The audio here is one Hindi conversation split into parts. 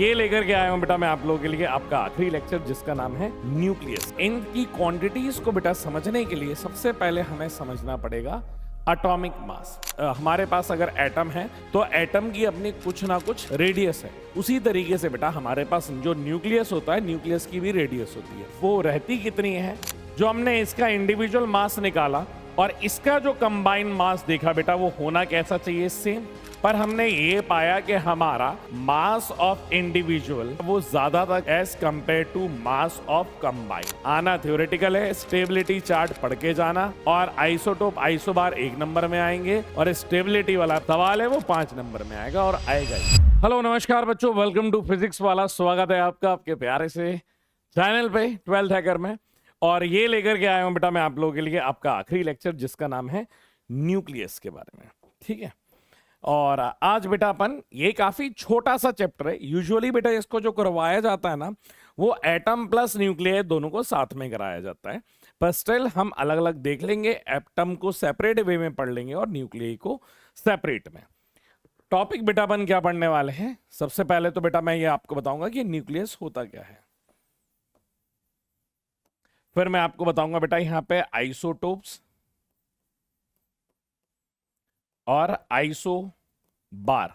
ये लेकर के आया हूँ बेटा मैं आप लोगों के लिए आपका आखिरी लेक्चर जिसका नाम है न्यूक्लियस। इनकी क्वांटिटीज को बेटा समझने के लिए सबसे पहले हमें समझना पड़ेगा एटॉमिक मास। हमारे पास अगर एटम है तो एटम की अपनी कुछ ना कुछ रेडियस है। उसी तरीके से बेटा हमारे पास जो न्यूक्लियस होता है, न्यूक्लियस की भी रेडियस होती है। वो रहती कितनी है, जो हमने इसका इंडिविजुअल मास निकाला और इसका जो कंबाइन मास देखा बेटा वो होना कैसा चाहिए, सेम। पर हमने ये पाया कि हमारा मास ऑफ इंडिविजुअल वो ज्यादा था as compare to mass of combine. आना थ्योरेटिकल है, स्टेबिलिटी चार्ट पढ़ के जाना, और आइसोटोप आइसोबार 1 नंबर में आएंगे और स्टेबिलिटी वाला सवाल है वो 5 नंबर में आएगा और आएगा ही। हेलो नमस्कार बच्चों, वेलकम टू फिजिक्स वाला। स्वागत है आपका आपके प्यारे से चैनल पे 12th हैकर में। और ये लेकर के आया हूं बेटा मैं आप लोगों के लिए आपका आखिरी लेक्चर जिसका नाम है न्यूक्लियस के बारे में, ठीक है। और आज बेटा अपन ये काफी छोटा सा चैप्टर है। यूजुअली बेटा इसको जो करवाया जाता है ना वो एटम प्लस न्यूक्लियर दोनों को साथ में कराया जाता है, पर स्टिल हम अलग अलग देख लेंगे। एटम को सेपरेट वे में पढ़ लेंगे और न्यूक्लियर को सेपरेट में। टॉपिक बेटा अपन क्या पढ़ने वाले हैं, सबसे पहले तो बेटा मैं ये आपको बताऊंगा कि न्यूक्लियस होता क्या है। फिर मैं आपको बताऊंगा बेटा यहां पे आइसोटोप्स और आइसो बार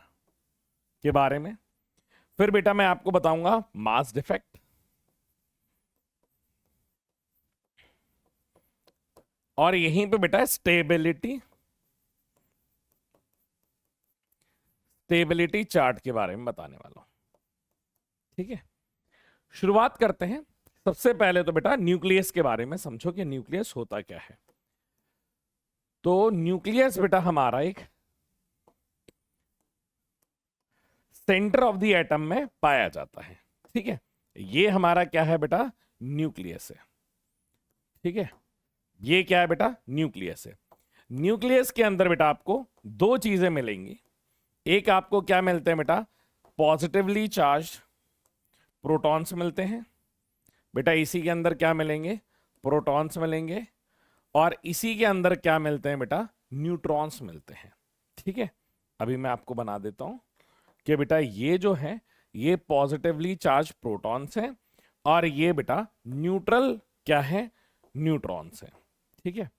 के बारे में। फिर बेटा मैं आपको बताऊंगा मास डिफेक्ट, और यहीं पे बेटा स्टेबिलिटी चार्ट के बारे में बताने वाला हूं, ठीक है। शुरुआत करते हैं। सबसे पहले तो बेटा न्यूक्लियस के बारे में समझो कि न्यूक्लियस होता क्या है। तो न्यूक्लियस बेटा हमारा एक सेंटर ऑफ द एटम में पाया जाता है, ठीक है। ये हमारा क्या है बेटा, न्यूक्लियस है, ठीक है। ये क्या है बेटा, न्यूक्लियस है। न्यूक्लियस के अंदर बेटा आपको दो चीजें मिलेंगी। एक आपको क्या मिलते हैं बेटा, पॉजिटिवली चार्ज प्रोटॉन्स मिलते हैं बेटा। इसी के अंदर क्या मिलेंगे, प्रोटॉन्स मिलेंगे। और इसी के अंदर क्या मिलते हैं बेटा, न्यूट्रॉन्स मिलते हैं, ठीक है। अभी मैं आपको बना देता हूं कि बेटा ये जो है ये पॉजिटिवली चार्ज प्रोटॉन्स हैं और ये बेटा न्यूट्रल क्या है, न्यूट्रॉन्स हैं, ठीक है।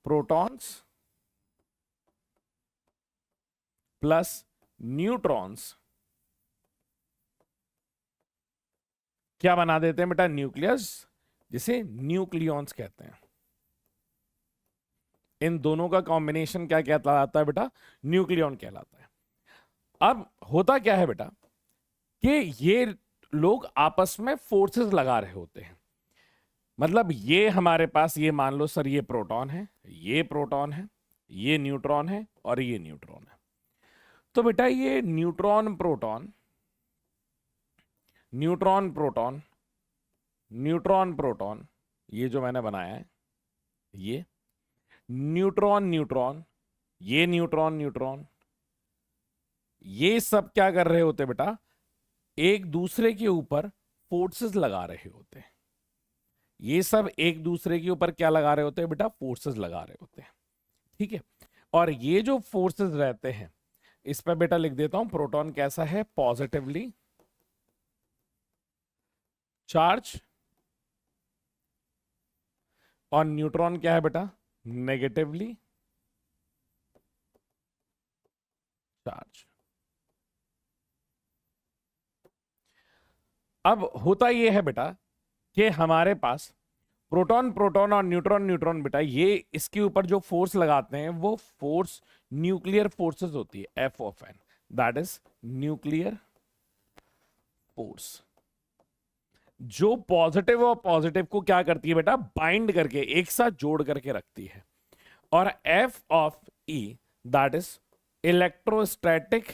प्रोटॉन्स प्लस न्यूट्रॉन्स क्या बना देते हैं बेटा, न्यूक्लियस, जिसे न्यूक्लियॉन्स कहते हैं। इन दोनों का कॉम्बिनेशन क्या कहलाता है बेटा, न्यूक्लियॉन कहलाता है। अब होता क्या है बेटा कि ये लोग आपस में फोर्सेस लगा रहे होते हैं। मतलब ये हमारे पास, ये मान लो सर ये प्रोटॉन है, ये प्रोटॉन है, ये न्यूट्रॉन है और ये न्यूट्रॉन है। तो बेटा ये neutron proton, neutron proton, neutron proton, ये जो मैंने बनाया है ये न्यूट्रॉन न्यूट्रॉन, ये न्यूट्रॉन न्यूट्रॉन, ये सब क्या कर रहे होते बेटा, एक दूसरे के ऊपर फोर्सेस लगा रहे होते हैं। ये सब एक दूसरे के ऊपर क्या लगा रहे होते हैं बेटा, फोर्सेस लगा रहे होते हैं, ठीक है। और ये जो फोर्सेस रहते हैं इस पर बेटा लिख देता हूं, प्रोटॉन कैसा है, पॉजिटिवली चार्ज, और न्यूट्रॉन क्या है बेटा, नेगेटिवली चार्ज। अब होता यह है बेटा कि हमारे पास प्रोटॉन प्रोटॉन और न्यूट्रॉन न्यूट्रॉन बेटा ये इसके ऊपर जो फोर्स लगाते हैं वो फोर्स न्यूक्लियर फोर्सेस होती है, F of N, that is nuclear force, जो पॉजिटिव और पॉजिटिव को क्या करती है बेटा, बाइंड करके एक साथ जोड़ करके रखती है। और F of E that is electrostatic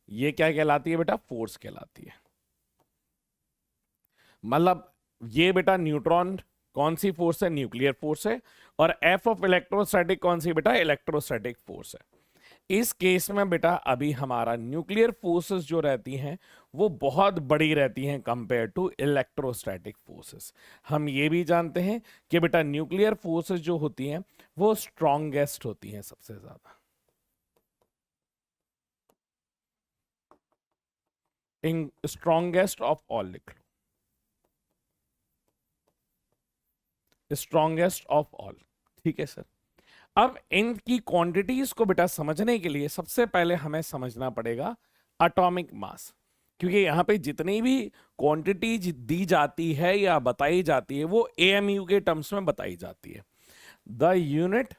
ये क्या कहलाती है बेटा, फोर्स कहलाती है। मतलब ये बेटा न्यूट्रॉन कौन सी फोर्स है, न्यूक्लियर फोर्स है। और एफ ऑफ इलेक्ट्रोस्टैटिक कौन सी बेटा, इलेक्ट्रोस्टैटिक फोर्स है। इस केस में बेटा अभी हमारा न्यूक्लियर फोर्सेस जो रहती हैं वो बहुत बड़ी रहती हैं कंपेयर टू इलेक्ट्रोस्टैटिक फोर्सेस। हम ये भी जानते हैं कि बेटा न्यूक्लियर फोर्सेस जो होती हैं वो स्ट्रॉन्गेस्ट होती हैं सबसे ज्यादा। इन स्ट्रॉन्गेस्ट ऑफ ऑल लिख लो, स्ट्रॉन्गेस्ट ऑफ ऑल। ठीक है सर। अब इनकी क्वांटिटीज को बेटा समझने के लिए सबसे पहले हमें समझना पड़ेगा एटॉमिक मास, क्योंकि यहां पे जितनी भी क्वांटिटीज दी जाती है या बताई जाती है वो एएमयू के टर्म्स में बताई जाती है। The unit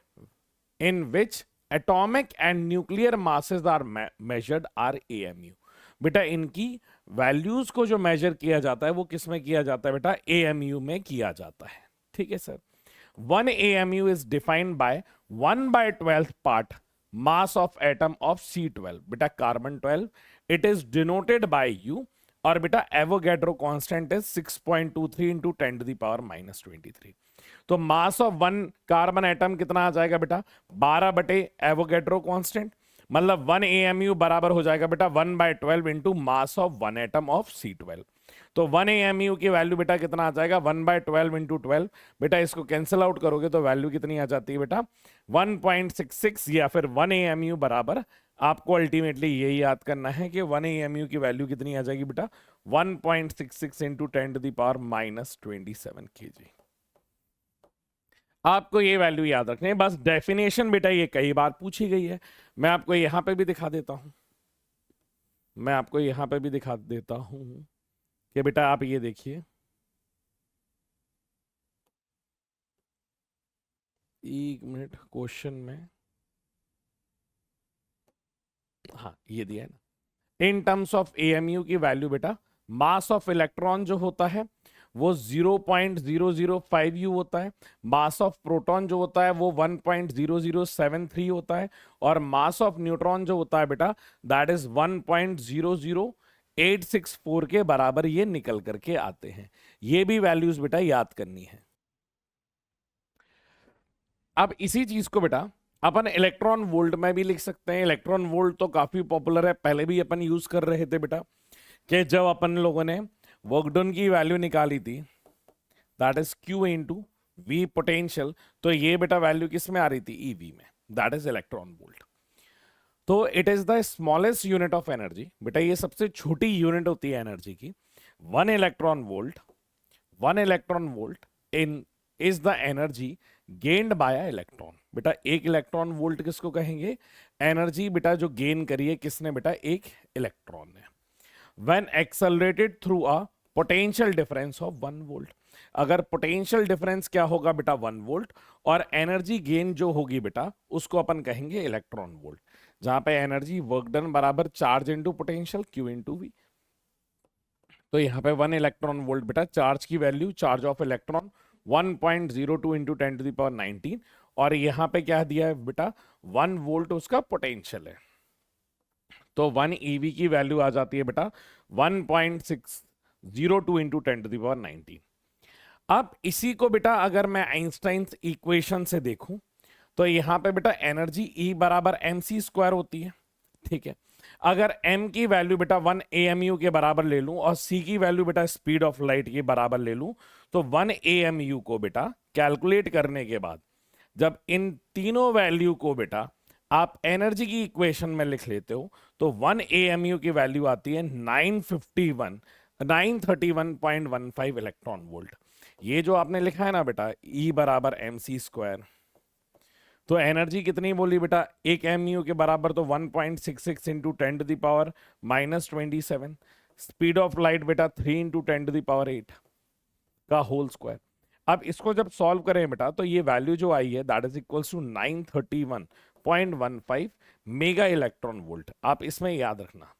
in which atomic and nuclear masses are measured are AMU। बेटा इनकी वैल्यूज को जो मेजर किया जाता है वो किस में किया जाता है बेटा, AMU में किया जाता है। ठीक है sir. 1 AMU is defined by 1/12th part mass of atom of C12, बेटा carbon 12, it is denoted by U, और बेटा Avogadro constant is 6.23 into 10 to the power -23। तो mass of one carbon atom कितना आ जाएगा बेटा, 12 बटे एवोगैड्रो कांस्टेंट, मतलब 1 AMU बराबर हो जाएगा बेटा 1/12 into mass of one atom of C12। तो 1 AMU की वैल्यू बेटा कितना आ जाएगा, 1/12 इंटू 12। बेटा इसको कैंसिल आउट करोगे तो वैल्यू कितनी आ जाती है बेटा, 1.66, या फिर 1 AMU बराबर, आपको अल्टीमेटली यही याद करना है कि 1 AMU की वैल्यू कितनी आ जाएगी बेटा, 1.66 into 10 to the power -27 kg। आपको ये वैल्यू याद रखनी है। बस डेफिनेशन बेटा ये कई बार पूछी गई है, मैं आपको यहां पे भी दिखा देता हूं, मैं आपको यहां पे भी दिखा देता हूं कि बेटा आप ये देखिए, एक मिनट, क्वेश्चन में, हाँ ये दिया है ना, इन टर्म्स ऑफ एएमयू की वैल्यू बेटा, मास ऑफ इलेक्ट्रॉन जो होता है वो 0.005 U होता है, मास ऑफ प्रोटॉन जो होता है वो 1.0073 होता है, और मास ऑफ न्यूट्रॉन जो होता है बेटा दैट इज 1.00864 के बराबर ये निकल करके आते हैं। ये भी वैल्यूज बेटा याद करनी है। अब इसी चीज को बेटा अपन इलेक्ट्रॉन वोल्ट में भी लिख सकते हैं। इलेक्ट्रॉन वोल्ट तो काफी पॉपुलर है, पहले भी अपन यूज कर रहे थे बेटा, कि जब अपन लोगों ने वर्क डन की वैल्यू निकाली थी that is Q into V potential, तो ये बेटा वैल्यू किस में आ रही थी, EV में, दैट इज इलेक्ट्रॉन वोल्ट। तो it is the smallest unit of energy, बेटा ये सबसे छोटी यूनिट होती है एनर्जी की। 1 electron volt, 1 electron volt in is the energy gained by electron. बेटा एक इलेक्ट्रॉन वोल्ट किसको कहेंगे, एनर्जी बेटा जो गेन करी है किसने बेटा, एक इलेक्ट्रॉन ने। When accelerated through a potential difference of 1 volt, अगर पोटेंशियल डिफरेंस क्या होगा बेटा 1 वोल्ट, और एनर्जी गेन जो होगी बेटा उसको अपन कहेंगे इलेक्ट्रॉन वोल्ट, जहां पे एनर्जी वर्क डन बराबर charge into potential Q into V। तो यहाँ पे 1 इलेक्ट्रॉन वोल्ट बेटा चार्ज की value, charge of electron 1.02 into 10 to the power 19, और यहाँ पे क्या दिया है बेटा 1 वोल्ट उसका पोटेंशियल है। तो 1 EV की वैल्यू आ जाती है बेटा 1.602 इंटू 10 टू द पावर 19। अब इसी को बेटा अगर मैं आइंस्टाइन्स इक्वेशन से देखूं तो यहाँ पे बेटा एनर्जी E बराबर mc² होती है। ठीक है, अगर m की वैल्यू बेटा 1 AMU के बराबर ले लूं और c की वैल्यू बेटा स्पीड ऑफ लाइट के बराबर ले लूं, तो 1 AMU को बेटा कैलकुलेट करने के बाद जब इन तीनों वैल्यू को बेटा आप एनर्जी की इक्वेशन में लिख लेते हो तो 1 AMU की वैल्यू आती है 931.15 इलेक्ट्रॉन वोल्ट। ये जो आपने लिखा है ना बेटा E बराबर mc², तो एनर्जी कितनी बोली बेटा, एक MU के बराबर तो 1.66 into 10 to the power -27, speed of light बेटा 3 इंटू 10 टू द पावर 8 का होल स्क्वायर। अब इसको जब सॉल्व करें बेटा तो ये वैल्यू जो आई है that is equals to 931.15 mega electron volt. आप इसमें याद रखना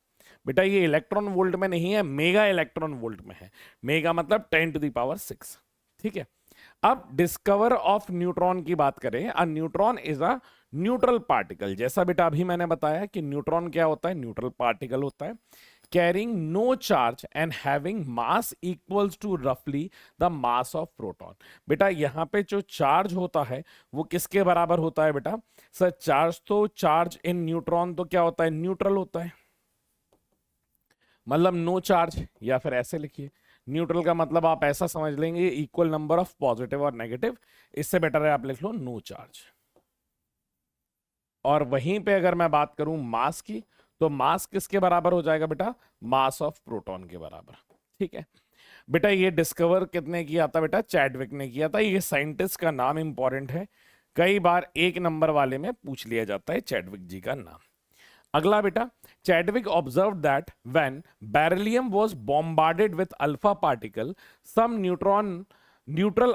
बेटा ये इलेक्ट्रॉन वोल्ट में नहीं है, मेगा इलेक्ट्रॉन वोल्ट में है। मेगा मतलब 10 टू द पावर 6। ठीक है, अब डिस्कवर ऑफ न्यूट्रॉन की बात करें। A neutron is a neutral particle, जैसा बेटा अभी मैंने बताया कि न्यूट्रॉन क्या होता है, न्यूट्रल पार्टिकल होता है, carrying no charge and having mass equals to रफली द मास ऑफ प्रोटॉन। बेटा यहाँ पे जो चार्ज होता है वो किसके बराबर होता है बेटा, सर चार्ज तो चार्ज इन न्यूट्रॉन तो क्या होता है, न्यूट्रल होता है, मतलब नो चार्ज, या फिर ऐसे लिखिए न्यूट्रल का मतलब आप ऐसा समझ लेंगे इक्वल नंबर ऑफ पॉजिटिव और नेगेटिव, इससे बेटर है आप लिख लो नो चार्ज। और वहीं पे अगर मैं बात करूं मास की, तो मास किसके बराबर हो जाएगा बेटा? मास ऑफ प्रोटॉन के बराबर। ठीक है बेटा, ये डिस्कवर कितने किया था बेटा? चैडविक ने किया था। ये साइंटिस्ट का नाम इंपॉर्टेंट है, कई बार एक नंबर वाले में पूछ लिया जाता है चैडविक जी का नाम। अगला बेटा, Chadwick observed that when beryllium was bombarded with alpha particle, some neutral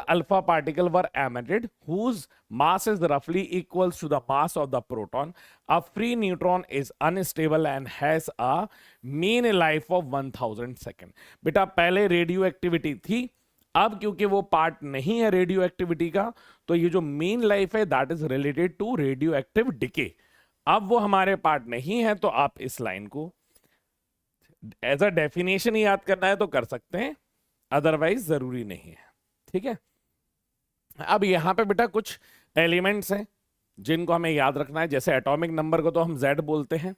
alpha particle were emitted whose mass is roughly equals to the mass of the proton. A free neutron is unstable and has a mean life of 1000 second. बेटा पहले रेडियो एक्टिविटी थी, अब क्योंकि वो पार्ट नहीं है रेडियो एक्टिविटी का, तो ये जो मेन लाइफ है that is related to radioactive decay. अब वो हमारे पार्ट नहीं है, तो आप इस लाइन को एज अ डेफिनेशन याद करना है तो कर सकते हैं, अदरवाइज जरूरी नहीं है। ठीक है, अब यहां पे बेटा कुछ एलिमेंट्स हैं जिनको हमें याद रखना है। जैसे एटॉमिक नंबर को तो हम Z बोलते हैं।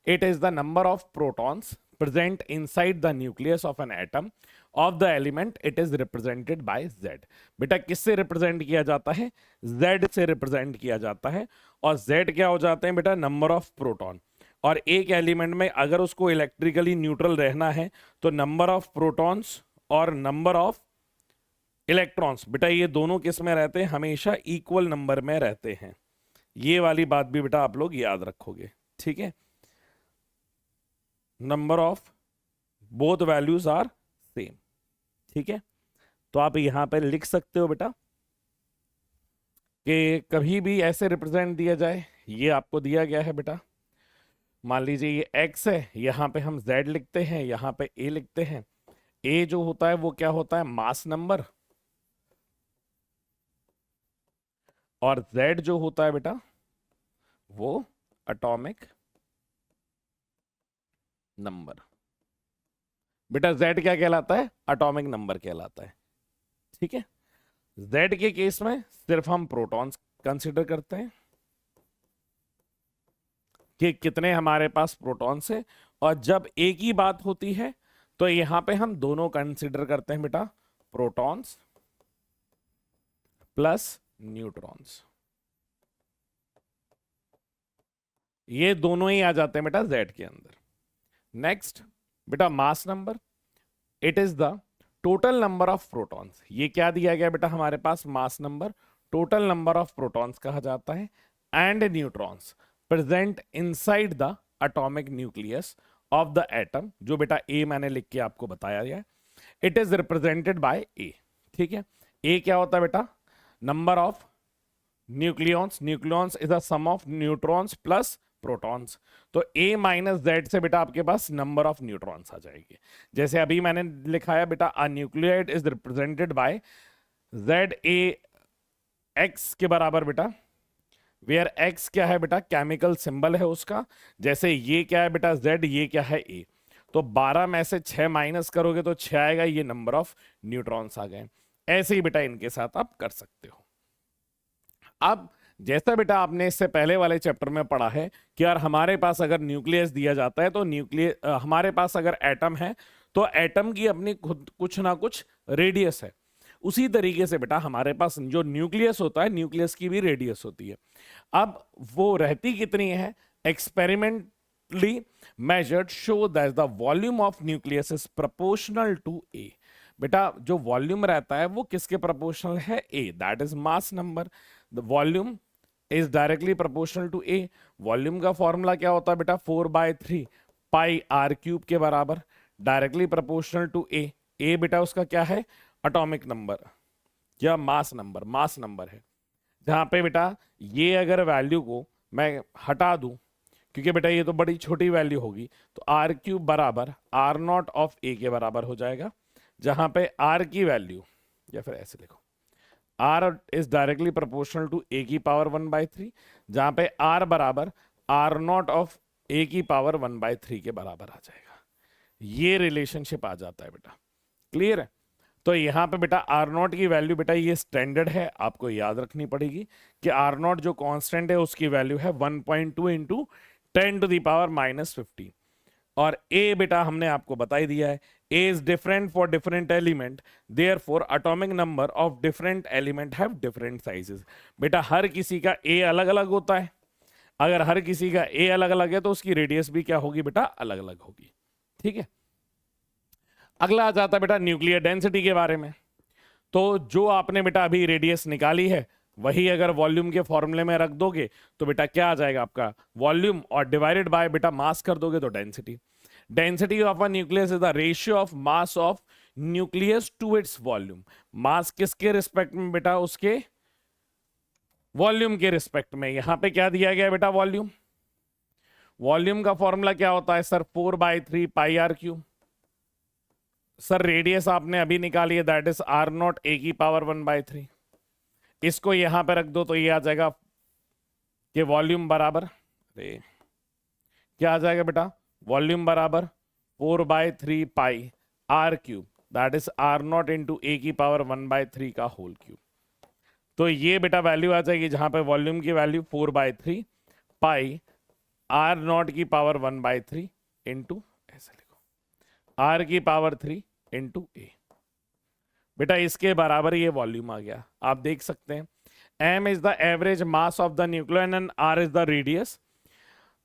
It is the number of protons present inside the nucleus of an atom of the element, it is represented bye Z। बेटा किससे रिप्रेजेंट किया जाता है? Z से रिप्रेजेंट किया जाता है। और Z क्या हो जाते हैं बेटा? Number of proton. और एक एलिमेंट में अगर उसको इलेक्ट्रिकली न्यूट्रल रहना है तो नंबर ऑफ प्रोटॉन्स और नंबर ऑफ इलेक्ट्रॉन्स, बेटा ये दोनों किस में रहते हैं? हमेशा इक्वल नंबर में रहते हैं। ये वाली बात भी बेटा आप लोग याद रखोगे। ठीक है, number of both values are same. ठीक है, तो आप यहां पर लिख सकते हो बेटा कि कभी भी ऐसे रिप्रेजेंट दिया जाए, ये आपको दिया गया है बेटा, मान लीजिए ये x है, यहां पे हम z लिखते हैं, यहां पे a लिखते हैं। a जो होता है वो क्या होता है? Mass number. और z जो होता है बेटा वो एटॉमिक नंबर। बेटा z क्या कहलाता है? एटॉमिक नंबर कहलाता है। ठीक है, Z के केस में सिर्फ हम प्रोटॉन्स कंसीडर करते हैं कि कितने हमारे पास प्रोटॉन्स है, और जब A की बात होती है तो यहां पे हम दोनों कंसीडर करते हैं बेटा, प्रोटॉन्स प्लस न्यूट्रॉन्स। ये दोनों ही आ जाते हैं बेटा Z के अंदर। नेक्स्ट बेटा mass number, it is the total number of protons. ये क्या दिया गया बेटा हमारे पास? Mass number, total number of protons कहा जाता है, and neutrons present inside the atomic nucleus of the atom, जो बेटा ए मैंने लिख के आपको बताया गया। It is represented by A. ठीक है, ए क्या होता है बेटा? Number of nucleons. Nucleons is a sum of neutrons plus protons. तो A माइनस Z से बेटा आपके पास नंबर ऑफ न्यूट्रॉन्स आ जाएगी। जैसे अभी मैंने लिखाया बेटा, a nucleoid is represented by ZAX के बराबर बेटा, वेयर X क्या है बेटा? केमिकल सिंबल है उसका। जैसे ये क्या है बेटा? Z, ये क्या है? A। तो 12 में से 6 माइनस करोगे तो 6 आएगा, ये नंबर ऑफ न्यूट्रॉन्स आ गए। ऐसे ही बेटा इनके साथ आप कर सकते हो। अब जैसा बेटा आपने इससे पहले वाले चैप्टर में पढ़ा है कि यार हमारे पास अगर न्यूक्लियस दिया जाता है तो हमारे पास अगर एटम है तो एटम की अपनी खुद कुछ ना कुछ रेडियस है। उसी तरीके से बेटा हमारे पास जो न्यूक्लियस होता है, न्यूक्लियस की भी रेडियस होती है। अब वो रहती कितनी है? Experimentally measured show that the volume of nucleus is proportional to A. बेटा जो वॉल्यूम रहता है वो किसके प्रोपोर्शनल है? A, that is mass number. The volume is directly proportional to A. Volume का फॉर्मूला क्या होता है बेटा? 4/3 पाई आर क्यूब के बराबर, डायरेक्टली प्रोपोर्शनल टू ए। ए बेटा उसका क्या है? एटॉमिक नंबर या मास नंबर, मास नंबर है। जहां पे बेटा ये अगर वैल्यू को मैं हटा दूं, क्योंकि बेटा ये तो बड़ी छोटी वैल्यू होगी, तो आर क्यूब बराबर आर नॉट ऑफ ए के बराबर हो जाएगा। जहां पे आर की वैल्यू, या फिर ऐसे लिखो, R is directly proportional to A की पावर 1/3, जहां पे आर बराबर आर नॉट ऑफ ए की पावर 1/3 के बराबर आ जाएगा। ये रिलेशनशिप आ जाता है बेटा। क्लियर है? तो यहाँ पे बेटा आर नॉट की वैल्यू बेटा ये स्टैंडर्ड है, आपको याद रखनी पड़ेगी कि आर नॉट जो कांस्टेंट है उसकी वैल्यू है 1.2 इंटू 10⁻⁻15। और ए बेटा हमने आपको बता ही दिया है, A is different for different element, therefore atomic number of different element have different sizes. बेटा हर किसी का ए अलग अलग होता है। अगर हर किसी का ए अलग अलग है तो उसकी रेडियस भी क्या होगी बेटा, अलग अलग होगी। ठीक है, अगला आ जाता है बेटा न्यूक्लियर डेंसिटी के बारे में। तो जो आपने बेटा अभी रेडियस निकाली है वही अगर वॉल्यूम के फॉर्मूले में रख दोगे तो बेटा क्या आ जाएगा आपका, वॉल्यूम, और डिवाइडेड बाय बेटा मास कर दोगे तो density. Density of a nucleus is the ratio of mass of nucleus to its volume. Mass किसके रिस्पेक्ट में बेटा, उसके वॉल्यूम के रिस्पेक्ट में। यहां पे क्या दिया गया बेटा, वॉल्यूम। वॉल्यूम का फॉर्मूला क्या होता है sir, 4/3 pi are cube. Sir radius आपने अभी निकाली है, that is are nought A की पावर 1/3। इसको यहां पे रख दो तो ये आ जाएगा कि वॉल्यूम बराबर, क्या आ जाएगा बेटा, वॉल्यूम बराबर 4/3 pi are cube, that is are naught into A की पावर 1/3 का होल क्यूब। तो ये बेटा वैल्यू आ जाएगी जहां पे वॉल्यूम की वैल्यू 4/3 पाई आर नॉट की पावर 1/3 इंटू, ऐसे लिखो, आर की पावर 3 इंटू ए। बेटा इसके बराबर ये वॉल्यूम आ गया। आप देख सकते हैं m is the average mass of the nucleon and r is the radius.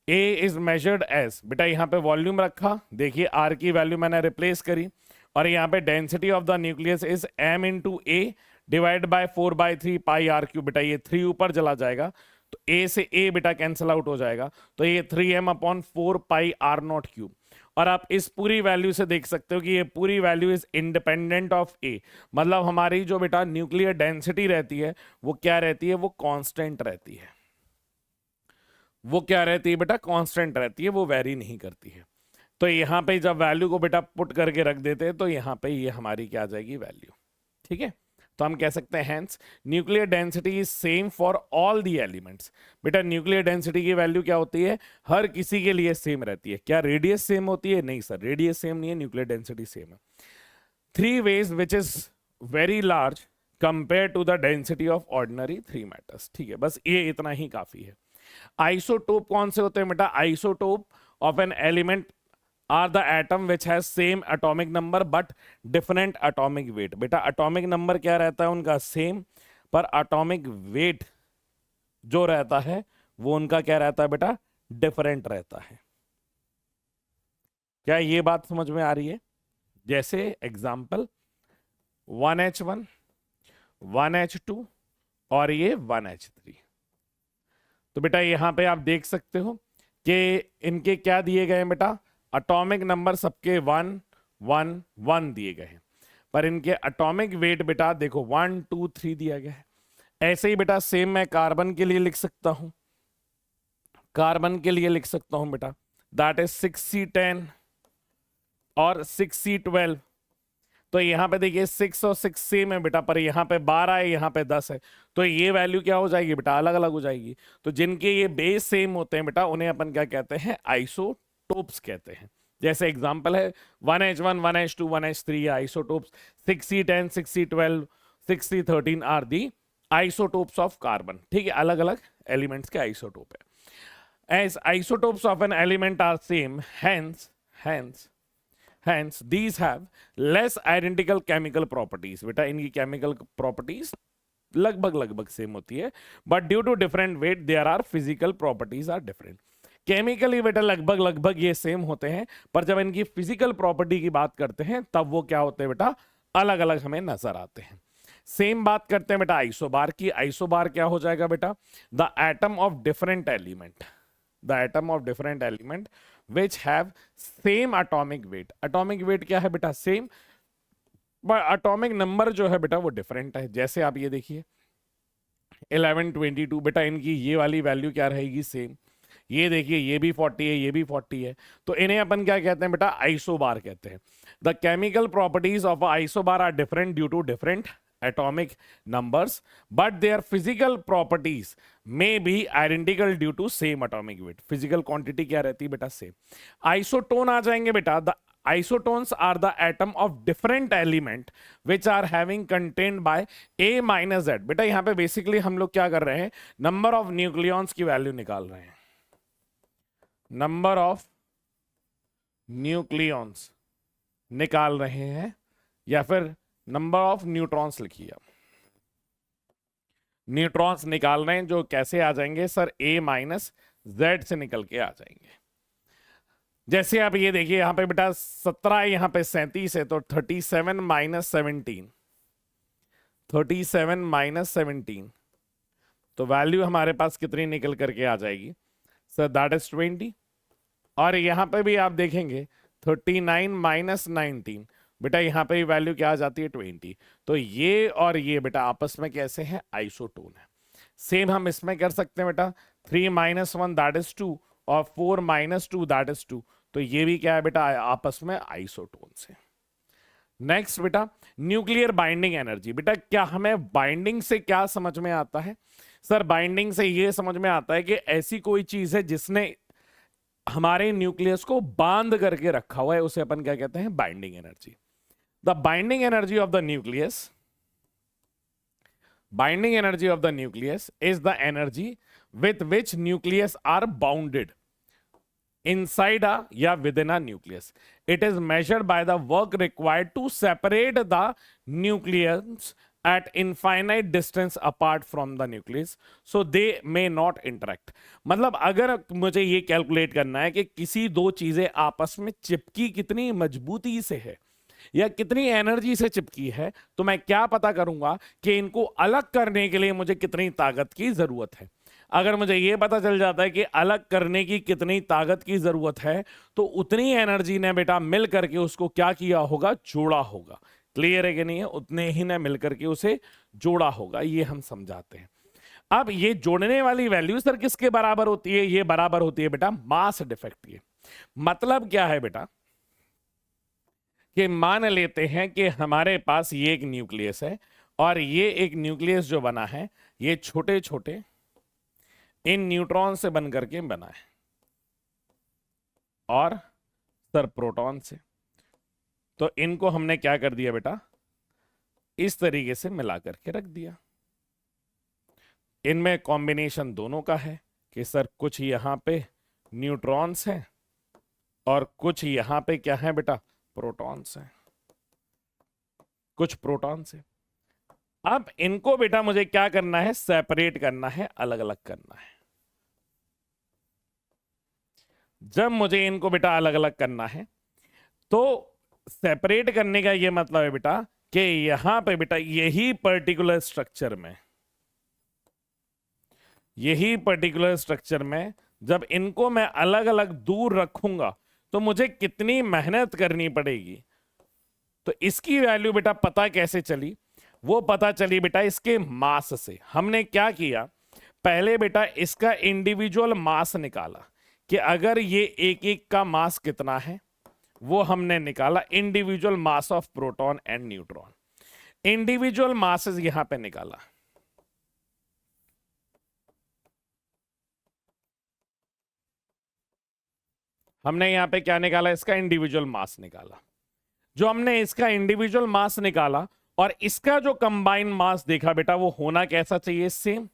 a is measured as, बेटा यहाँ पे वॉल्यूम रखा, देखिए r की वैल्यू मैंने रिप्लेस करी, और यहाँ पे density of the nucleus is m into A divide by 4/3 pi are cube. बेटा ये 3 ऊपर चला जाएगा तो a से a बेटा कैंसिल आउट हो जाएगा, तो ये 3m/4 pi are not cube. और आप इस पूरी वैल्यू से देख सकते हो कि ये पूरी वैल्यू इज इंडिपेंडेंट ऑफ ए, मतलब हमारी जो बेटा न्यूक्लियर डेंसिटी रहती है वो क्या रहती है, वो कांस्टेंट रहती है। वो क्या रहती है बेटा, कांस्टेंट रहती है, वो वेरी नहीं करती है। तो यहाँ पे जब वैल्यू को बेटा पुट करके रख देते हैं तो यहाँ पे ये हमारी क्या आ जाएगी, वैल्यू। ठीक है, तो हम कह सकते हैं hence nuclear density is same for all the elements. बेटा न्यूक्लियर डेंसिटी की वैल्यू क्या होती है, हर किसी के लिए सेम रहती है। क्या रेडियस सेम होती है, नहीं सर, रेडियस सेम नहीं है, न्यूक्लियर डेंसिटी सेम है। 3 ways which is very large compare to the density of ordinary 3 matters. ठीक है, बस ये इतना ही काफी है। आइसोटोप कौन से होते हैं बेटा, isotope of an element are the atom which has same atomic number but different atomic weight। बेटा atomic number क्या रहता है उनका सेम, पर atomic weight जो रहता है वो उनका क्या रहता है बेटा, डिफरेंट रहता है। क्या ये बात समझ में आ रही है? जैसे एग्जाम्पल 1H1 1H2 और ये 1H3। तो बेटा यहां पे आप देख सकते हो कि इनके क्या दिए गए हैं बेटा, एटॉमिक नंबर सबके 1 1 1 दिए गए हैं, पर इनके एटॉमिक वेट बेटा देखो 1 2 3 दिया गया है। ऐसे ही बेटा सेम मैं कार्बन के लिए लिख सकता हूं, कार्बन के लिए लिख सकता हूं बेटा, दैट इज 6C10 और 6C12। तो यहां पे देखिए 6 और 6 सेम है बेटा, पर यहां पे 12 है, यहां पे 10 है, तो ये वैल्यू क्या हो जाएगी बेटा, अलग अलग हो जाएगी। तो जिनके ये बेस सेम होते हैं बेटा उन्हें अपन क्या कहते हैं, आइसोटोप्स कहते हैं। जैसे एग्जांपल है 1H1 1H2 1H3 isotopes, 6C10 6C12 6C13 are the isotopes of carbon. ठीक है, अलग अलग एलिमेंट्स के आइसोटोप है। As isotopes of an element are same, hence these have less identical chemical properties। बेटा इनकी केमिकल प्रॉपर्टीज लगभग सेम होती है, but due to different weight there are physical properties are different. Chemically बेटा लगभग ये सेम होते हैं, पर जब इनकी फिजिकल प्रॉपर्टी की बात करते हैं तब वो क्या होते हैं बेटा, अलग अलग हमें नजर आते हैं। सेम बात करते हैं बेटा आइसोबार की। आइसोबार क्या हो जाएगा बेटा, the atom of different element, the atom of different element which have same atomic weight। atomic weight क्या है बेटा, सेम, पर atomic number जो है बेटा वो डिफरेंट है। जैसे आप ये देखिए 11 22 बेटा इनकी ये वाली वैल्यू क्या रहेगी, सेम। ये देखिए ये भी 40 है, ये भी 40 है, तो इन्हें अपन क्या कहते हैं बेटा, आइसोबार कहते हैं। The chemical properties of isobar are different due to different atomic numbers but their physical properties may be identical due to same atomic weight। physical quantity क्या रहती है बेटा, सेम। आइसोटोन आ जाएंगे बेटा, the isotones are the atom of different element which are having contained by a minus z। बेटा यहां पे बेसिकली हम लोग क्या कर रहे हैं, नंबर ऑफ न्यूक्लियॉन्स की वैल्यू निकाल रहे हैं, नंबर ऑफ न्यूक्लियॉन्स निकाल रहे हैं, या फिर नंबर ऑफ न्यूट्रॉन्स लिखिए। न्यूट्रॉन्स निकाल रहे हैं जो कैसे आ जाएंगे सर, a माइनस Z से निकल के आ जाएंगे। जैसे आप ये देखिए यहां पे बेटा 17 यहां पे 37 है, तो 37 माइनस 17, 37 माइनस 17, तो वैल्यू हमारे पास कितनी निकल करके आ जाएगी सर, दैट इज 20। और यहां पे भी आप देखेंगे 39 माइनस 19, बेटा यहां पे भी वैल्यू क्या आ जाती है 20। तो ये और ये बेटा आपस में कैसे हैं, आइसोटोन है। सेम हम इसमें कर सकते हैं बेटा, 3 माइनस 1 दैट इज 2 और 4 माइनस 2 दैट इज 2, तो ये भी क्या है बेटा, आपस में आइसोटोन से। नेक्स्ट बेटा न्यूक्लियर बाइंडिंग एनर्जी। बेटा क्या हमें बाइंडिंग से क्या समझ में आता है सर, बाइंडिंग से ये समझ में आता है कि ऐसी कोई चीज है जिसने हमारे न्यूक्लियस को बांध करके रखा हुआ है, उसे अपन क्या कहते हैं, binding energy. The binding energy of the nucleus, binding energy of the nucleus is the energy with which nucleus are bounded inside a या within a nucleus. It is measured by the work required to separate the nucleons at infinite distance apart from the nucleus, so they may not interact. मतलब अगर मुझे ये कैलकुलेट करना है कि किसी दो चीजें आपस में चिपकी कितनी मजबूती से है या कितनी एनर्जी से चिपकी है, तो मैं क्या पता करूंगा कि इनको अलग करने के लिए मुझे कितनी ताकत की जरूरत है। अगर मुझे यह पता चल जाता है कि अलग करने की कितनी ताकत की जरूरत है, तो उतनी एनर्जी ने बेटा मिल करके उसको क्या किया होगा, जोड़ा होगा। क्लियर है कि नहीं है, उतने ही ने मिल करके उसे जोड़ा होगा, ये हम समझाते हैं। अब ये जोड़ने वाली वैल्यू सर किसके बराबर होती है, ये बराबर होती है बेटा मास डिफेक्ट के। मतलब क्या है बेटा कि मान लेते हैं कि हमारे पास ये एक न्यूक्लियस है और ये एक न्यूक्लियस जो बना है ये छोटे छोटे इन न्यूट्रॉन से बन करके बना है और सर प्रोटॉन से। तो इनको हमने क्या कर दिया बेटा, इस तरीके से मिला करके रख दिया। इनमें कॉम्बिनेशन दोनों का है कि सर कुछ यहां पे न्यूट्रॉन्स हैं और कुछ यहां पे क्या है बेटा, प्रोटॉन्स हैं, कुछ प्रोटॉन्स हैं। अब इनको बेटा मुझे क्या करना है, सेपरेट करना है, अलग अलग करना है। जब मुझे इनको बेटा अलग अलग करना है तो सेपरेट करने का ये मतलब है बेटा कि यहां पे बेटा यही पर्टिकुलर स्ट्रक्चर में, यही पर्टिकुलर स्ट्रक्चर में जब इनको मैं अलग अलग दूर रखूंगा तो मुझे कितनी मेहनत करनी पड़ेगी। तो इसकी वैल्यू बेटा पता कैसे चली, वो पता चली बेटा इसके मास से। हमने क्या किया, पहले बेटा इसका इंडिविजुअल मास निकाला कि अगर ये एक एक का मास कितना है, वो हमने निकाला individual mass of proton and neutron. Individual masses यहां पे निकाला, हमने यहां पे क्या निकाला, इसका इंडिविजुअल मास निकाला। जो हमने इसका इंडिविजुअल मास निकाला और इसका जो कंबाइन मास देखा बेटा वो होना कैसा चाहिए, सेम।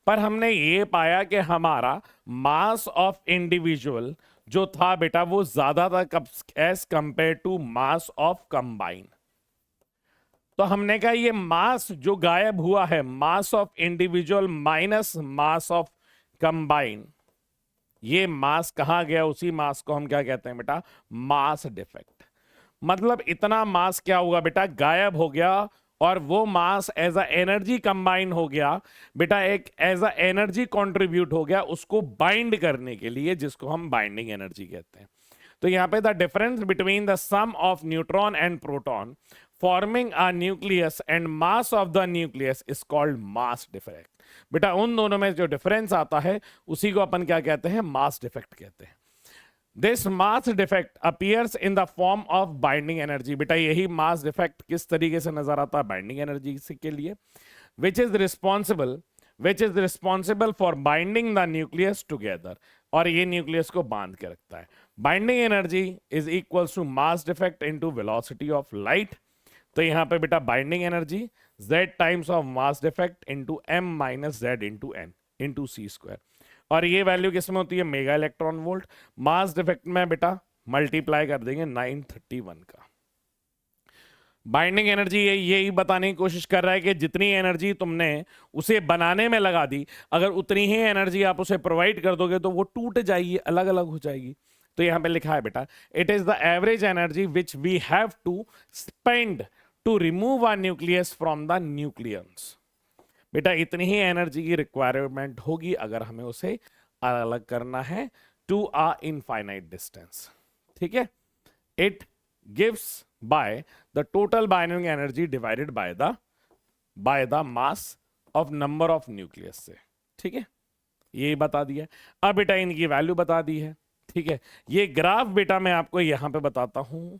पर हमने ये पाया कि हमारा मास ऑफ इंडिविजुअल जो था बेटा वो ज्यादा था as compare to mass of combine. तो हमने कहा ये मास जो गायब हुआ है, mass of individual minus mass of combine, ये मास कहां गया, उसी मास को हम क्या कहते हैं बेटा, मास डिफेक्ट। मतलब इतना मास क्या हुआ बेटा, गायब हो गया और वो mass as a energy combine हो गया बेटा, एक एज अ एनर्जी कंट्रीब्यूट हो गया उसको बाइंड करने के लिए, जिसको हम बाइंडिंग एनर्जी कहते हैं। तो यहां पे the difference between the sum of neutron and proton forming a nucleus and mass of the nucleus is called mass defect. बेटा उन दोनों में जो डिफरेंस आता है उसी को अपन क्या कहते हैं, मास डिफेक्ट कहते हैं। This mass defect appears in the form of binding energy. बेटा यही मास डिफेक्ट किस तरीके से नजर आता है, बाइंडिंग एनर्जी के लिए, which is responsible for binding the nucleus together, और ये न्यूक्लियस को बांध के रखता है। Binding energy is equals to mass defect into velocity of light. तो यहां पे बेटा binding energy z times of mass defect into m minus z into n into c square, और ये वैल्यू किसमें होती है, mega electron volt. Mass defect में बेटा मल्टीप्लाई कर देंगे 931 का। बाइंडिंग एनर्जी यही बताने की कोशिश कर रहा है कि जितनी एनर्जी तुमने उसे बनाने में लगा दी, अगर उतनी ही एनर्जी आप उसे प्रोवाइड कर दोगे तो वो टूट जाएगी, अलग अलग हो जाएगी। तो यहां पे लिखा है बेटा, it is the average energy which we have to spend to remove our nucleus from the nucleus. बेटा इतनी ही एनर्जी की रिक्वायरमेंट होगी अगर हमें उसे अलग अलग करना है टू आ इनफाइनाइट डिस्टेंस। ठीक है, it gives by the total binding energy divided by the mass of number of nucleus से। ठीक है, ये बता दिया। अब बेटा इनकी वैल्यू बता दी है। ठीक है, ये ग्राफ बेटा मैं आपको यहां पे बताता हूं,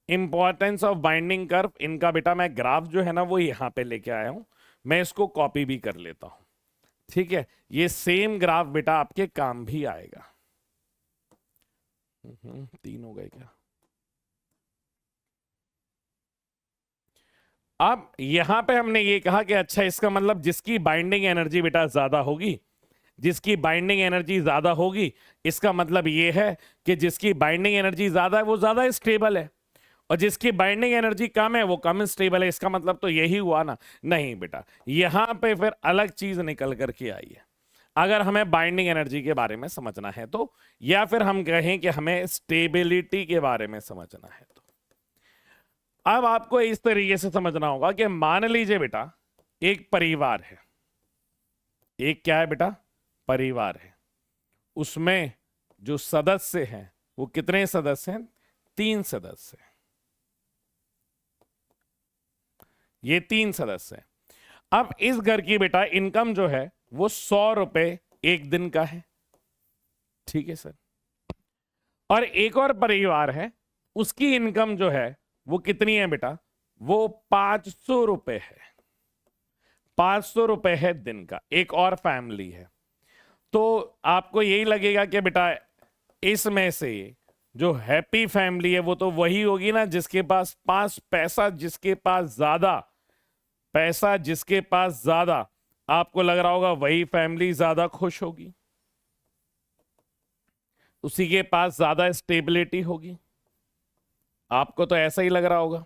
इंपॉर्टेंस ऑफ बाइंडिंग कर्व। इनका बेटा मैं ग्राफ जो है ना वो यहां पे लेके आया हूं, मैं इसको कॉपी भी कर लेता हूं। ठीक है, ये सेम ग्राफ बेटा आपके काम भी आएगा। 3 हो गए क्या? अब यहां पे हमने ये कहा कि अच्छा इसका मतलब जिसकी बाइंडिंग एनर्जी बेटा ज्यादा होगी, जिसकी बाइंडिंग एनर्जी ज्यादा होगी, इसका मतलब ये है कि जिसकी बाइंडिंग एनर्जी ज्यादा है वो ज्यादा स्टेबल है, और जिसकी बाइंडिंग एनर्जी कम है वो कम स्टेबल है। इसका मतलब तो यही हुआ ना? नहीं बेटा, यहां पे फिर अलग चीज निकल करके आई है अगर हमें बाइंडिंग एनर्जी के बारे में समझना है तो, या फिर हम कहें कि हमें स्टेबिलिटी के बारे में समझना है तो। अब आपको इस तरीके से समझना होगा कि मान लीजिए बेटा एक परिवार है, एक क्या है बेटा? परिवार है। उसमें जो सदस्य हैं वो कितने सदस्य हैं? 3 सदस्य हैं। ये 3 सदस्य हैं। अब इस घर की बेटा इनकम जो है वो 100 रुपए एक दिन का है। ठीक है सर। और एक और परिवार है, उसकी इनकम जो है वो कितनी है बेटा? वो 500 रुपए है। 500 रुपए है दिन का। एक और फैमिली है। तो आपको यही लगेगा कि बेटा इसमें से जो हैप्पी फैमिली है वो तो वही होगी ना जिसके पास पैसा जिसके पास ज्यादा, पैसा जिसके पास ज्यादा, आपको लग रहा होगा वही फैमिली ज्यादा खुश होगी, उसी के पास ज्यादा स्टेबिलिटी होगी। आपको तो ऐसा ही लग रहा होगा।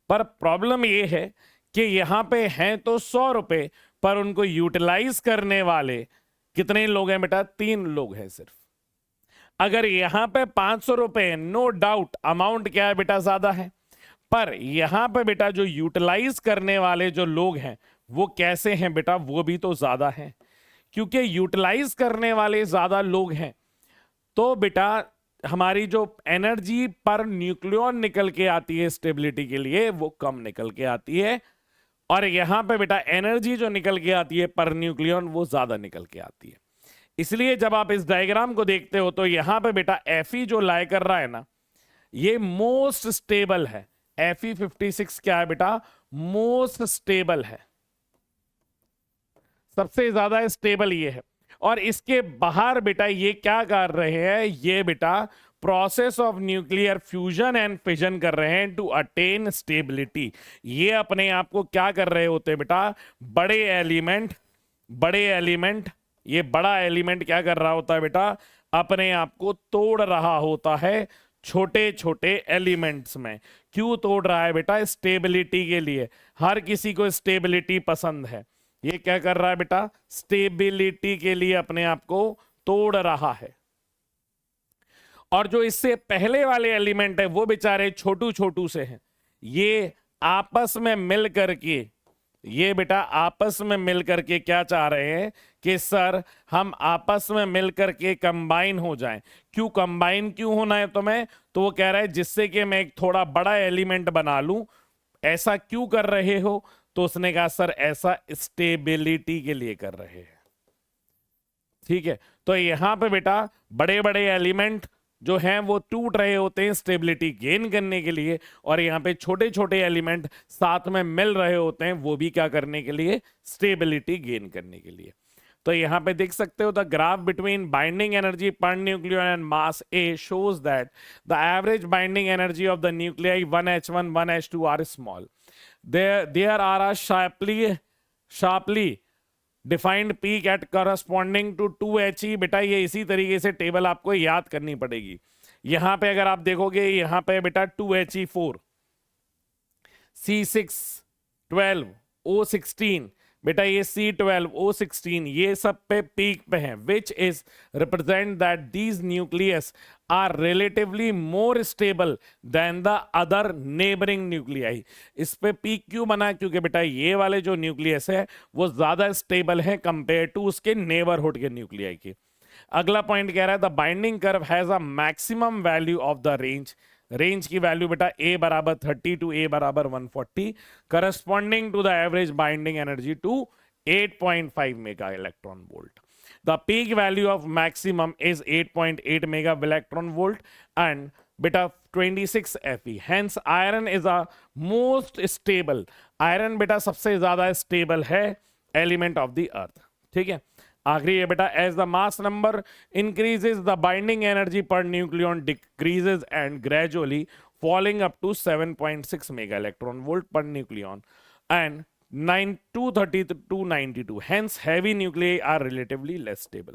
पर प्रॉब्लम ये है कि यहां पे हैं तो 100 रुपए, पर उनको यूटिलाइज करने वाले कितने लोग हैं बेटा? 3 लोग हैं सिर्फ। अगर यहां पे 500 रुपए, नो डाउट अमाउंट क्या है बेटा? ज्यादा है। पर यहां पे बेटा जो यूटिलाइज करने वाले जो लोग हैं वो कैसे हैं बेटा? वो भी तो ज्यादा हैं। क्योंकि यूटिलाइज करने वाले ज्यादा लोग हैं तो बेटा हमारी जो एनर्जी पर न्यूक्लियन निकल के आती है स्टेबिलिटी के लिए वो कम निकल के आती है, और यहां पे बेटा एनर्जी जो निकल के आती है पर न्यूक्लियन वो ज्यादा निकल के आती है। इसलिए जब आप इस डायग्राम को देखते हो तो यहां पे बेटा Fe जो लाई कर रहा है ना, ये मोस्ट स्टेबल है। Fe56 क्या है बेटा? मोस्ट स्टेबल है, सबसे ज्यादा स्टेबल ये है। और इसके बाहर बेटा ये क्या कर रहे हैं? ये बेटा process of nuclear fusion and fission कर रहे हैं टू अटेन स्टेबिलिटी। ये अपने आप को क्या कर रहे होते हैं बेटा? बड़े एलिमेंट, ये बड़ा एलिमेंट क्या कर रहा होता है बेटा? अपने आप को तोड़ रहा होता है छोटे छोटे एलिमेंट्स में। क्यों तोड़ रहा है बेटा? स्टेबिलिटी के लिए। हर किसी को स्टेबिलिटी पसंद है। ये क्या कर रहा है बेटा? स्टेबिलिटी के लिए अपने आप को तोड़ रहा है। और जो इससे पहले वाले एलिमेंट है वो बेचारे छोटू छोटू से हैं। ये आपस में मिल करके, ये बेटा आपस में मिल करके क्या चाह रहे हैं कि सर हम आपस में मिल करके कंबाइन हो जाएं। क्यों कंबाइन क्यों होना है तुम्हें? तो वो कह रहा है जिससे कि मैं एक थोड़ा बड़ा एलिमेंट बना लूं। ऐसा क्यों कर रहे हो? तो उसने कहा सर ऐसा स्टेबिलिटी के लिए कर रहे हैं। ठीक है, तो यहां पे बेटा बड़े बड़े एलिमेंट जो हैं वो टूट रहे होते हैं स्टेबिलिटी गेन करने के लिए, और यहाँ पे छोटे छोटे एलिमेंट साथ में मिल रहे होते हैं वो भी क्या करने के लिए? स्टेबिलिटी गेन करने के लिए। तो यहाँ पे देख सकते हो the graph between binding energy per nucleon and mass A shows that the average binding energy of the nuclei 1h1 1h2 are small. There are a sharply defined peak at corresponding to 2He। बेटा ये इसी तरीके से टेबल आपको याद करनी पड़ेगी। यहां पे अगर आप देखोगे यहां पे बेटा 2He4, C612 O16, बेटा ये C12 O16 ये सब पे पीक पे हैं, which is represent that these nucleus are relatively more stable than the other neighbouring nuclei. इस पे पीक क्यों बना? क्योंकि बेटा ये वाले जो न्यूक्लियस है वो ज्यादा स्टेबल है कंपेयर टू उसके नेबरहुड के न्यूक्लियाई की। अगला पॉइंट कह रहा है the binding curve has a maximum value of the range. Range की वैल्यू बेटा A बराबर 30 टू A बराबर 140, corresponding to the average binding energy to 8.5 mega electron volt. The peak value of maximum is 8.8 mega electron volt and बेटा 26 Fe। Hence iron is a most stable. Iron बेटा सबसे ज्यादा स्टेबल है एलिमेंट ऑफ द अर्थ। ठीक है, आखिरी है बेटा as the mass number increases the binding energy per nucleon decreases and gradually falling up to 7.6 mega electron volt per nucleon and 230 to 92। Hence heavy nuclei are relatively less stable.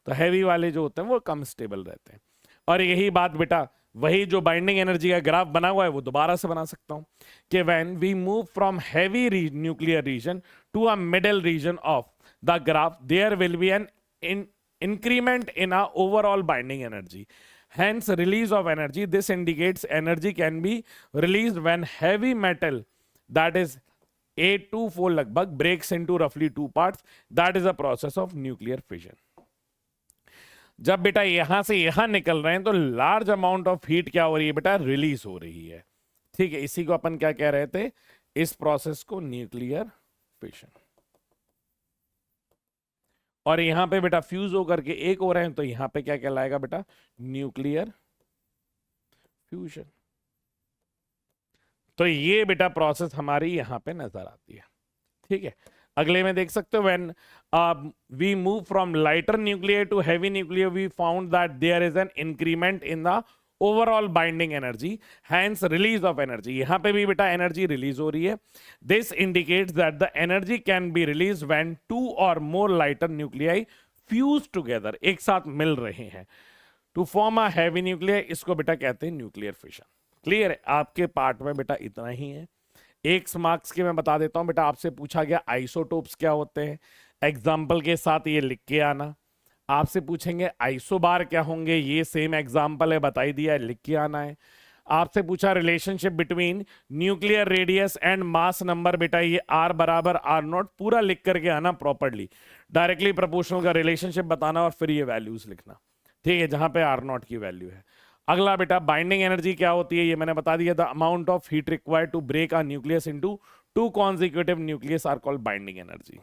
तो हैवी वाले जो होते हैं वो कम स्टेबल रहते हैं। और यही बात बेटा वही जो बाइंडिंग एनर्जी का ग्राफ बना हुआ है वो दोबारा से बना सकता हूं कि when we move from heavy nuclear region to a middle region of the graph, there will be an increment in our overall binding energy. Hence, release of energy. This indicates energy can be released when heavy metal, that is 824 लगभग, breaks into roughly two parts. That is a process of nuclear fission. जब बेटा यहां से यहां निकल रहे हैं तो लार्ज अमाउंट ऑफ हीट क्या हो रही है बेटा? रिलीज हो रही है। ठीक है, इसी को अपन क्या कह रहे थे? इस प्रोसेस को न्यूक्लियर फिशन। और यहां पे बेटा फ्यूज होकर के एक हो रहे हैं तो यहां पे क्या कहलाएगा बेटा? Nuclear fusion. तो ये बेटा प्रोसेस हमारी यहां पे नजर आती है। ठीक है, अगले में देख सकते हो when we move from lighter nuclear to heavy nuclear we found that there is an increment in the overall binding energy, hence release of energy. यहां पे भी बेटा एनर्जी रिलीज हो रही है। This indicates that the energy can be release when two or more lighter nuclei fuse together, एक साथ मिल रहे हैं to form a heavy nuclear. इसको बेटा कहते हैं न्यूक्लियर फिशन। क्लियर है? आपके पार्ट में बेटा इतना ही है। एक मार्क्स के मैं बता देता हूं बेटा, आपसे पूछा गया आइसोटोप्स क्या होते हैं, एग्जाम्पल के साथ ये लिख के आना। आपसे पूछेंगे आइसोबार क्या होंगे, ये सेम एग्जाम्पल है, बताई दिया है, लिख के आना है। आपसे पूछा relationship between nuclear radius and mass number, बेटा ये R बराबर R0 पूरा लिख करके आना प्रॉपर्ली। डायरेक्टली प्रोपोर्शनल का रिलेशनशिप बताना और फिर ये वैल्यूज लिखना। ठीक है, जहां पे R0 की वैल्यू है। अगला बेटा बाइंडिंग एनर्जी क्या होती है, ये मैंने बता दिया। The amount of heat required to break a nucleus into two consecutive nucleus are called binding energy.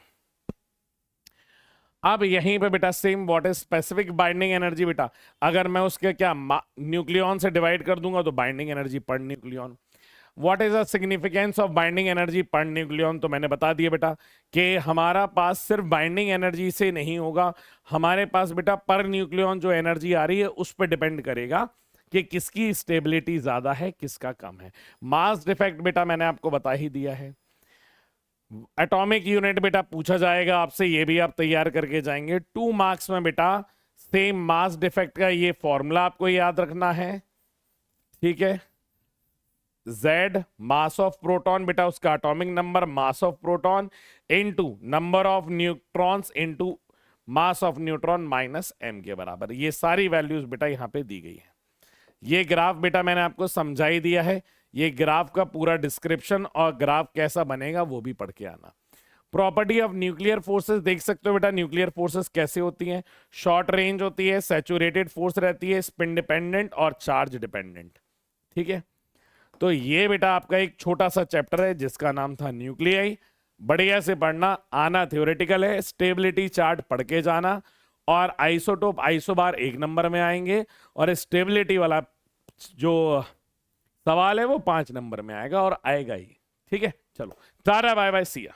अब यहीं पे बेटा same what is specific binding energy. बेटा अगर मैं उसके क्या न्यूक्लियन से डिवाइड कर दूंगा तो binding energy per nucleon. What is the significance of binding energy per nucleon, तो मैंने बता दिया बेटा कि हमारा पास सिर्फ बाइंडिंग एनर्जी से नहीं होगा, हमारे पास बेटा पर न्यूक्लियन जो एनर्जी आ रही है उस पर डिपेंड करेगा कि किसकी स्टेबिलिटी ज्यादा है किसका कम है। मास डिफेक्ट बेटा मैंने आपको बता ही दिया है। एटॉमिक यूनिट बेटा पूछा जाएगा आपसे, ये भी आप तैयार करके जाएंगे 2 मार्क्स में बेटा। सेम मास डिफेक्ट का ये फॉर्मूला आपको याद रखना है। ठीक है, Z मास ऑफ प्रोटॉन, बेटा उसका atomic number mass of proton into number of neutrons into mass of neutron minus m के बराबर। ये सारी वैल्यूज बेटा यहां पे दी गई है। ये ग्राफ बेटा मैंने आपको समझा ही दिया है। ये ग्राफ का पूरा डिस्क्रिप्शन और ग्राफ कैसा बनेगा वो भी पढ़ के आना। प्रॉपर्टी ऑफ न्यूक्लियर फोर्सेस देख सकते हो बेटा, न्यूक्लियर फोर्सेस कैसे होती हैं? शॉर्ट रेंज होती है, सैचुरेटेड फोर्स रहती है, स्पिन डिपेंडेंट और चार्ज डिपेंडेंट। ठीक है, तो ये बेटा आपका एक छोटा सा चैप्टर है जिसका नाम था न्यूक्लियाई। बढ़िया से पढ़ना, आना थ्योरेटिकल है, स्टेबिलिटी चार्ट पढ़ के जाना और आइसोटोप आइसोबार 1 नंबर में आएंगे और स्टेबिलिटी वाला जो सवाल है वो 5 नंबर में आएगा और आएगा ही। ठीक है, चलो टाटा बाय बाय, सी या।